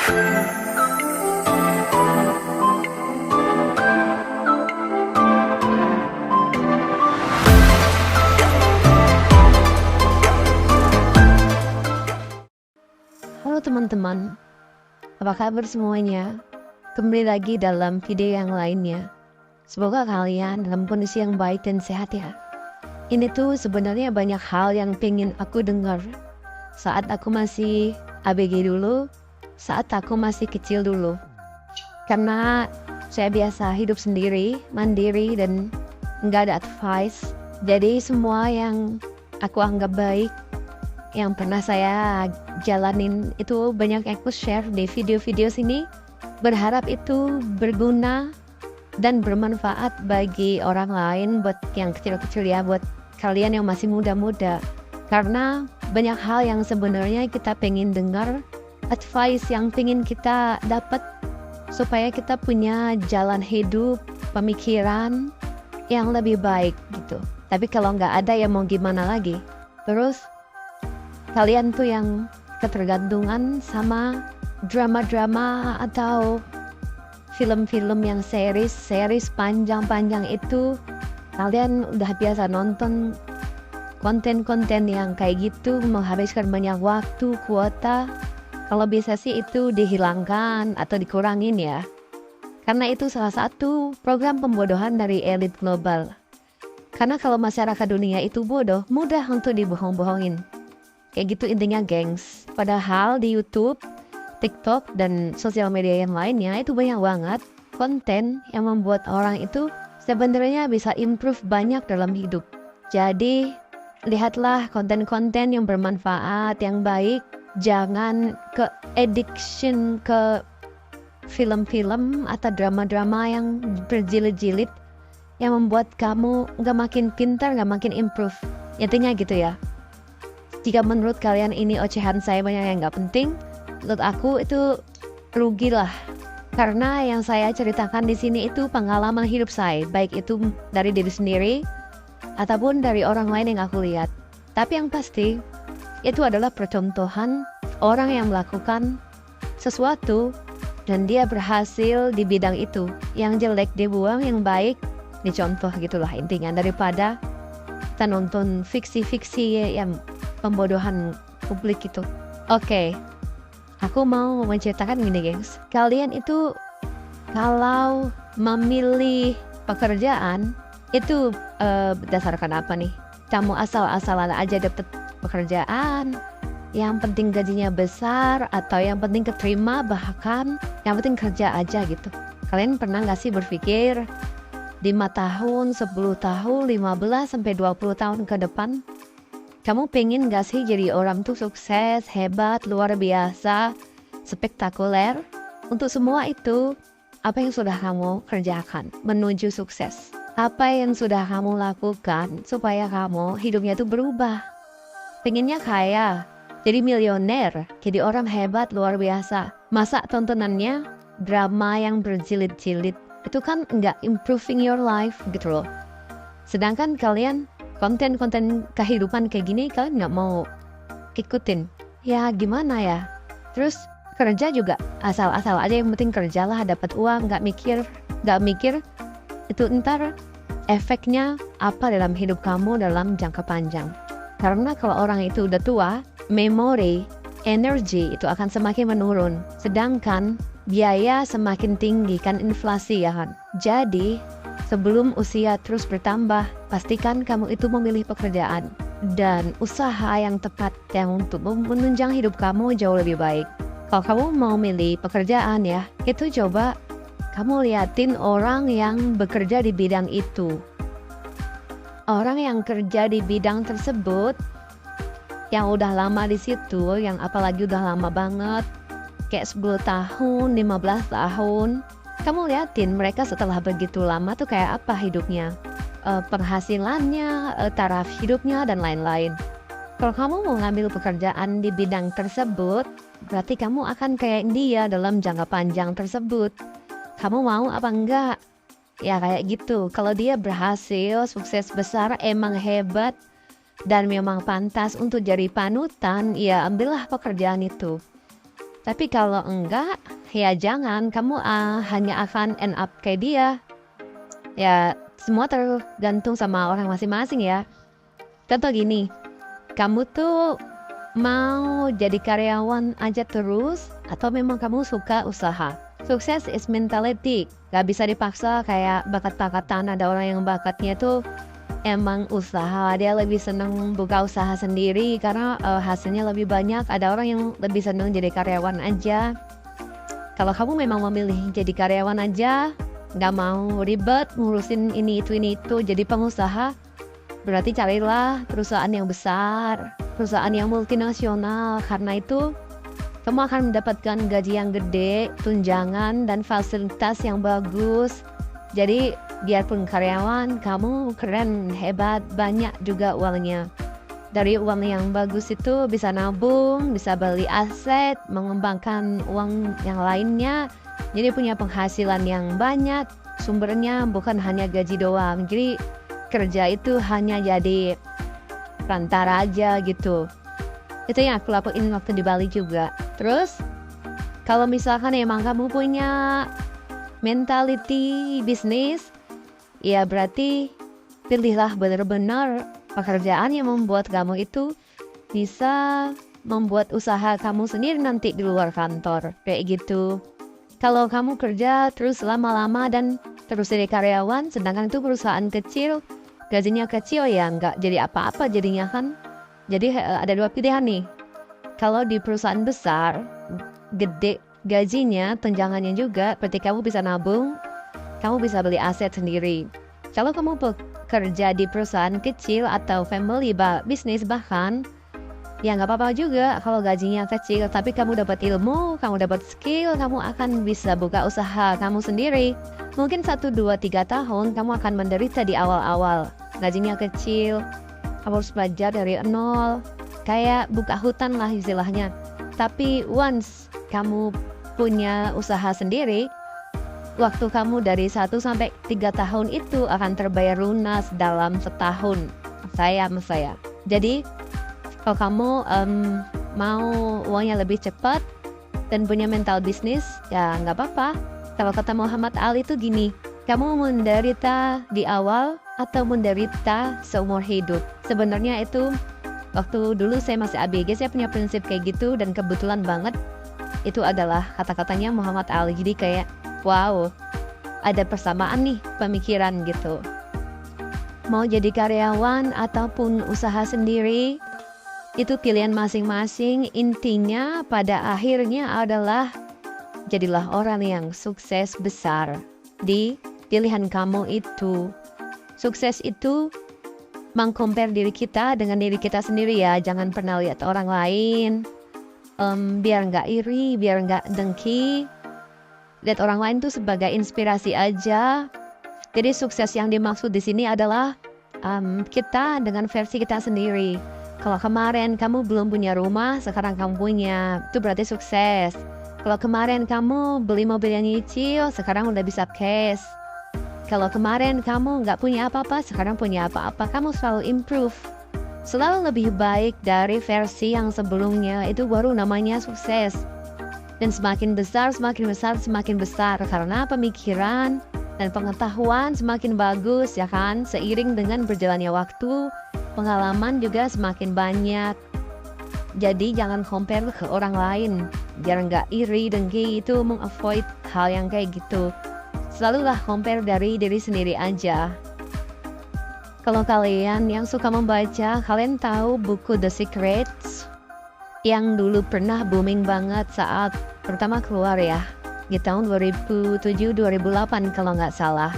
Halo teman-teman, apa kabar semuanya? Kembali lagi dalam video yang lainnya. Semoga kalian dalam kondisi yang baik dan sehat ya. Ini tuh sebenarnya banyak hal yang pengen aku dengar saat aku masih ABG dulu, saat aku masih kecil dulu. Karena saya biasa hidup sendiri, mandiri, dan nggak ada advice. Jadi semua yang aku anggap baik, yang pernah saya jalanin itu banyak yang aku share di video-video sini. Berharap itu berguna dan bermanfaat bagi orang lain, buat yang kecil-kecil ya, buat kalian yang masih muda-muda. Karena banyak hal yang sebenarnya kita pengen dengar, advice yang pengen kita dapat supaya kita punya jalan hidup, pemikiran yang lebih baik gitu. Tapi kalau nggak ada ya mau gimana lagi. Terus kalian tuh yang ketergantungan sama drama-drama atau film-film yang series panjang-panjang itu, kalian udah biasa nonton konten-konten yang kayak gitu, menghabiskan banyak waktu, kuota. Kalau bisa sih itu dihilangkan atau dikurangin ya. Karena itu salah satu program pembodohan dari elit global. Karena kalau masyarakat dunia itu bodoh, mudah untuk dibohong-bohongin. Kayak gitu intinya gengs. Padahal di YouTube, TikTok, dan sosial media yang lainnya itu banyak banget konten yang membuat orang itu sebenarnya bisa improve banyak dalam hidup. Jadi lihatlah konten-konten yang bermanfaat, yang baik. Jangan ke addiction ke film-film atau drama-drama yang berjilid-jilid yang membuat kamu gak makin pintar, gak makin improve. Intinya gitu ya. Jika menurut kalian ini ocehan saya banyak yang gak penting, menurut aku itu rugilah. Karena yang saya ceritakan di sini itu pengalaman hidup saya, baik itu dari diri sendiri ataupun dari orang lain yang aku lihat. Tapi yang pasti itu adalah percontohan orang yang melakukan sesuatu dan dia berhasil di bidang itu. Yang jelek dibuang, yang baik dicontoh gitulah intinya, daripada kita nonton fiksi-fiksi yang pembodohan publik itu. Oke, aku mau menceritakan gini gengs. Kalian itu kalau memilih pekerjaan itu berdasarkan apa nih? Kamu asal-asalan aja dapet pekerjaan, yang penting gajinya besar, atau yang penting keterima, bahkan yang penting kerja aja gitu. Kalian pernah gak sih berpikir 5 tahun, 10 tahun, 15 sampai 20 tahun ke depan, kamu pengen gak sih jadi orang tuh sukses, hebat, luar biasa, spektakuler? Untuk semua itu, apa yang sudah kamu kerjakan menuju sukses? Apa yang sudah kamu lakukan supaya kamu hidupnya tuh berubah? Pengennya kaya, jadi milioner, jadi orang hebat, luar biasa. Masa tontonannya drama yang berjilid-jilid? Itu kan nggak improving your life gitu loh. Sedangkan kalian konten-konten kehidupan kayak gini kalian nggak mau ikutin. Ya gimana ya? Terus kerja juga asal-asal aja, yang penting kerjalah, dapat uang, nggak mikir itu ntar efeknya apa dalam hidup kamu dalam jangka panjang. Karena kalau orang itu udah tua, memori, energi itu akan semakin menurun. Sedangkan biaya semakin tinggi, kan inflasi ya kan. Jadi sebelum usia terus bertambah, pastikan kamu itu memilih pekerjaan dan usaha yang tepat yang untuk menunjang hidup kamu jauh lebih baik. Kalau kamu mau milih pekerjaan ya, itu coba kamu liatin orang yang bekerja di bidang itu. Orang yang kerja di bidang tersebut, yang udah lama di situ, yang apalagi udah lama banget, kayak 10 tahun, 15 tahun, kamu liatin mereka setelah begitu lama tuh kayak apa hidupnya, penghasilannya, taraf hidupnya, dan lain-lain. Kalau kamu mau ngambil pekerjaan di bidang tersebut, berarti kamu akan kayak dia dalam jangka panjang tersebut. Kamu mau apa enggak? Ya kayak gitu. Kalau dia berhasil, sukses besar, emang hebat, dan memang pantas untuk jadi panutan, ya ambillah pekerjaan itu. Tapi kalau enggak, ya jangan, kamu hanya akan end up kayak dia. Ya, semua tergantung sama orang masing-masing ya. Contoh gini, kamu tuh mau jadi karyawan aja terus, atau memang kamu suka usaha? Sukses is mentality, gak bisa dipaksa kayak bakat-bakatan. Ada orang yang bakatnya tuh emang usaha, dia lebih seneng buka usaha sendiri karena hasilnya lebih banyak. Ada orang yang lebih seneng jadi karyawan aja. Kalau kamu memang memilih jadi karyawan aja, gak mau ribet ngurusin ini itu, jadi pengusaha, berarti carilah perusahaan yang besar, perusahaan yang multinasional. Karena itu kamu akan mendapatkan gaji yang gede, tunjangan, dan fasilitas yang bagus. Jadi biarpun karyawan, kamu keren, hebat, banyak juga uangnya. Dari uang yang bagus itu bisa nabung, bisa beli aset, mengembangkan uang yang lainnya. Jadi punya penghasilan yang banyak, sumbernya bukan hanya gaji doang. Jadi kerja itu hanya jadi perantara aja gitu. Itu yang aku lakuin waktu di Bali juga. Terus kalau misalkan emang kamu punya mentality bisnis, ya berarti pilihlah benar-benar pekerjaan yang membuat kamu itu bisa membuat usaha kamu sendiri nanti di luar kantor, kayak gitu. Kalau kamu kerja terus lama-lama dan terus jadi karyawan, sedangkan itu perusahaan kecil, gajinya kecil, ya nggak jadi apa-apa jadinya kan. Jadi ada dua pilihan nih. Kalau di perusahaan besar, gede gajinya, tunjangannya juga, berarti kamu bisa nabung, kamu bisa beli aset sendiri. Kalau kamu bekerja di perusahaan kecil atau family bisnis bahkan, ya nggak apa-apa juga kalau gajinya kecil, tapi kamu dapat ilmu, kamu dapat skill, kamu akan bisa buka usaha kamu sendiri. Mungkin 1, 2, 3 tahun kamu akan menderita di awal-awal. Gajinya kecil, kamu harus belajar dari nol, kayak buka hutan lah istilahnya. Tapi once kamu punya usaha sendiri, waktu kamu dari 1 sampai 3 tahun itu akan terbayar lunas dalam setahun. Saya. Jadi kalau kamu mau uangnya lebih cepat dan punya mental bisnis, ya nggak apa-apa. Kalau kata Muhammad Ali itu gini, kamu menderita di awal atau menderita seumur hidup. Sebenarnya itu waktu dulu saya masih ABG, saya punya prinsip kayak gitu, dan kebetulan banget itu adalah kata-katanya Muhammad Ali. Jadi kayak wow, ada persamaan nih pemikiran gitu. Mau jadi karyawan ataupun usaha sendiri, itu pilihan masing-masing. Intinya pada akhirnya adalah jadilah orang yang sukses besar di pilihan kamu itu. Sukses itu meng-compare diri kita dengan diri kita sendiri ya. Jangan pernah lihat orang lain, biar nggak iri, biar nggak dengki. Lihat orang lain tuh sebagai inspirasi aja. Jadi sukses yang dimaksud di sini adalah kita dengan versi kita sendiri. Kalau kemarin kamu belum punya rumah, sekarang kamu punya, itu berarti sukses. Kalau kemarin kamu beli mobil yang nyicil, sekarang udah bisa cash. Kalau kemarin kamu nggak punya apa-apa, sekarang punya apa-apa. Kamu selalu improve, selalu lebih baik dari versi yang sebelumnya. Itu baru namanya sukses. Dan semakin besar, semakin besar. Karena pemikiran dan pengetahuan semakin bagus, ya kan? Seiring dengan berjalannya waktu, pengalaman juga semakin banyak. Jadi jangan compare ke orang lain, biar nggak iri, dengki, itu meng-avoid hal yang kayak gitu. Selalulah compare dari diri sendiri aja. Kalau kalian yang suka membaca, kalian tahu buku The Secrets yang dulu pernah booming banget saat pertama keluar ya, di tahun 2007-2008 kalau nggak salah.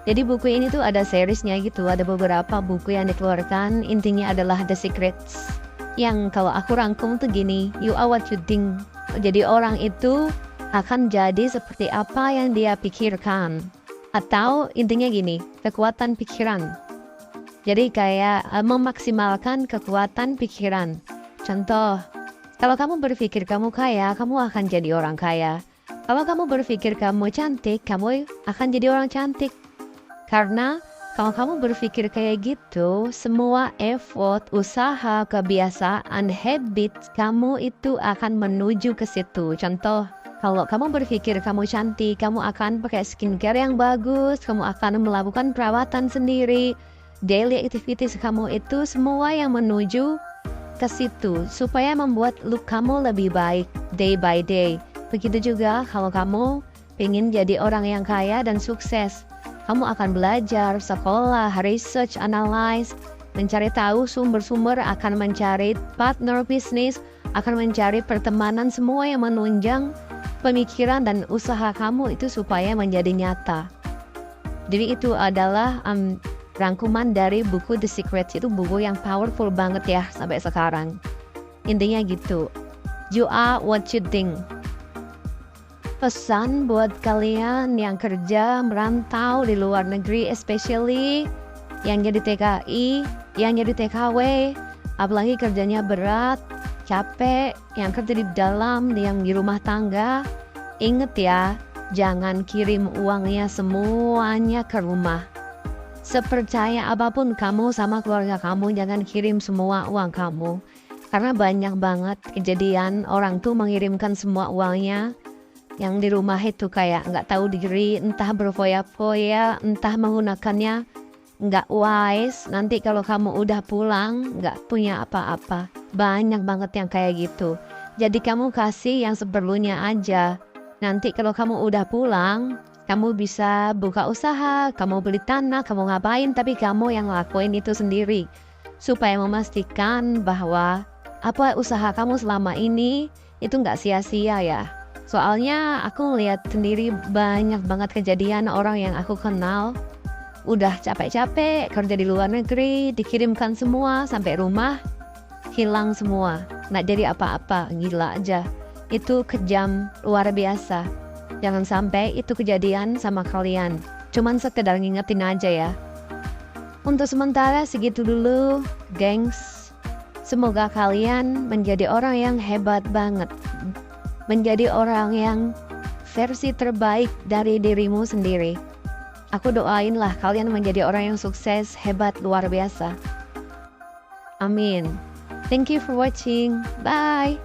Jadi buku ini tuh ada seriesnya gitu, ada beberapa buku yang dikeluarkan, intinya adalah The Secrets. Yang kalau aku rangkum tuh gini, you are what you think. Jadi orang itu akan jadi seperti apa yang dia pikirkan. Atau intinya gini, kekuatan pikiran. Jadi kayak memaksimalkan kekuatan pikiran. Contoh, kalau kamu berpikir kamu kaya, kamu akan jadi orang kaya. Kalau kamu berpikir kamu cantik, kamu akan jadi orang cantik. Karena Kalau kamu berpikir kayak gitu, semua effort, usaha, kebiasaan, habit kamu itu akan menuju ke situ. Contoh, kalau kamu berpikir kamu cantik, kamu akan pakai skincare yang bagus, kamu akan melakukan perawatan sendiri. Daily activities kamu itu semua yang menuju ke situ supaya membuat look kamu lebih baik day by day. Begitu juga kalau kamu pengen jadi orang yang kaya dan sukses. Kamu akan belajar, sekolah, research, analyze, mencari tahu sumber-sumber, akan mencari partner bisnis, akan mencari pertemanan, semua yang menunjang pemikiran dan usaha kamu itu supaya menjadi nyata. Jadi itu adalah rangkuman dari buku The Secret. Itu buku yang powerful banget ya sampai sekarang. Intinya gitu. You are what you think. Pesan buat kalian yang kerja merantau di luar negeri, especially yang jadi TKI, yang jadi TKW, apalagi kerjanya berat, capek, yang kerja di dalam, yang di rumah tangga. Ingat ya, jangan kirim uangnya semuanya ke rumah. Sepercaya apapun kamu sama keluarga kamu, jangan kirim semua uang kamu. Karena banyak banget kejadian orang tuh mengirimkan semua uangnya, yang di rumah itu kayak nggak tahu diri, entah berfoya-foya, entah menggunakannya nggak wise. Nanti kalau kamu udah pulang nggak punya apa-apa. Banyak banget yang kayak gitu. Jadi kamu kasih yang seperlunya aja. Nanti kalau kamu udah pulang, kamu bisa buka usaha, kamu beli tanah, kamu ngapain, tapi kamu yang lakuin itu sendiri. Supaya memastikan bahwa apa usaha kamu selama ini itu nggak sia-sia ya. Soalnya aku lihat sendiri banyak banget kejadian orang yang aku kenal udah capek-capek kerja di luar negeri, dikirimkan semua sampai rumah hilang semua, nggak jadi apa-apa. Gila aja, itu kejam luar biasa. Jangan sampai itu kejadian sama kalian. Cuman sekedar ngingetin aja ya. Untuk sementara segitu dulu, gengs. Semoga kalian menjadi orang yang hebat banget, menjadi orang yang versi terbaik dari dirimu sendiri. Aku doainlah kalian menjadi orang yang sukses, hebat, luar biasa. Amin. Thank you for watching. Bye.